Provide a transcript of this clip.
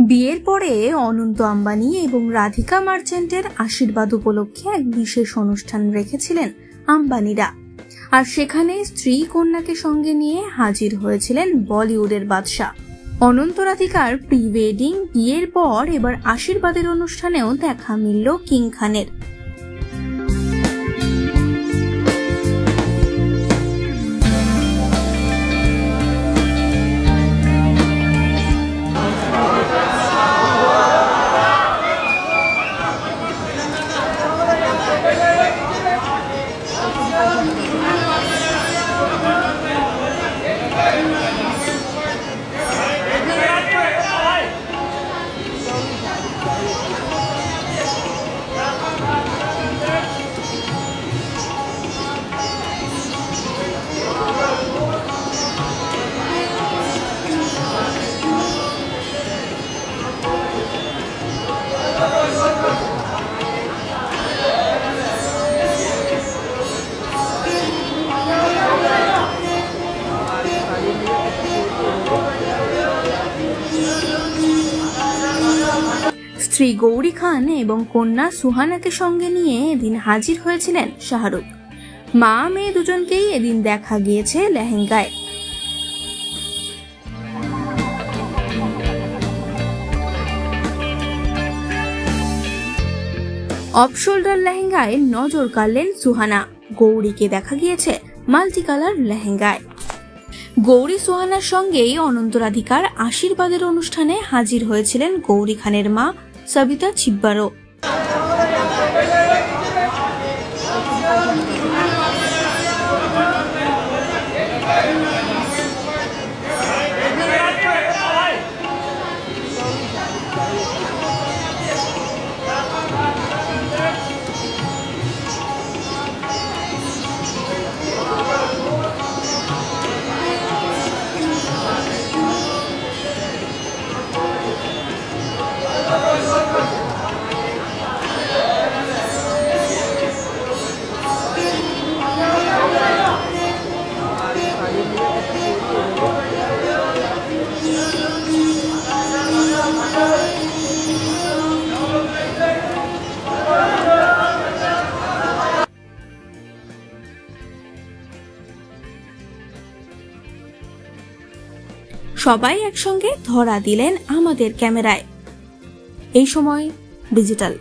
বিয়ের পরে অনন্ত আম্বানি এবং রাধিকা মার্চেন্টের আশীর্বাদ উপলক্ষে এক বিশেষ অনুষ্ঠান রেখেছিলেন আম্বানিরা। আর সেখানে স্ত্রী কন্যাকে সঙ্গে নিয়ে হাজির হয়েছিলেন বলিউডের বাদশা। অনন্ত রাধিকার প্রি ওয়েডিং বিয়ের পর এবার আশীর্বাদের অনুষ্ঠানেও দেখা মিলল কিং খানের। স্ত্রী গৌরী খান এবং কন্যা সুহানাকে সঙ্গে নিয়ে এদিন হাজির হয়েছিলেন শাহরুখ। মা মেয়ে দুজনকেই এদিন দেখা গিয়েছে লেহেঙ্গায়। অফ শোল্ডার লেহেঙ্গায় নজর কাড়লেন সুহানা। গৌরীকে দেখা গিয়েছে মাল্টি কালার লেহেঙ্গায়। গৌরী সুহানার সঙ্গেই অনন্ত রাধিকার আশীর্বাদের অনুষ্ঠানে হাজির হয়েছিলেন গৌরী খানের মা সবিতা ছিব্বারও। সবাই একসঙ্গে ধরা দিলেন আমাদের ক্যামেরায়। এই সময় ডিজিটাল।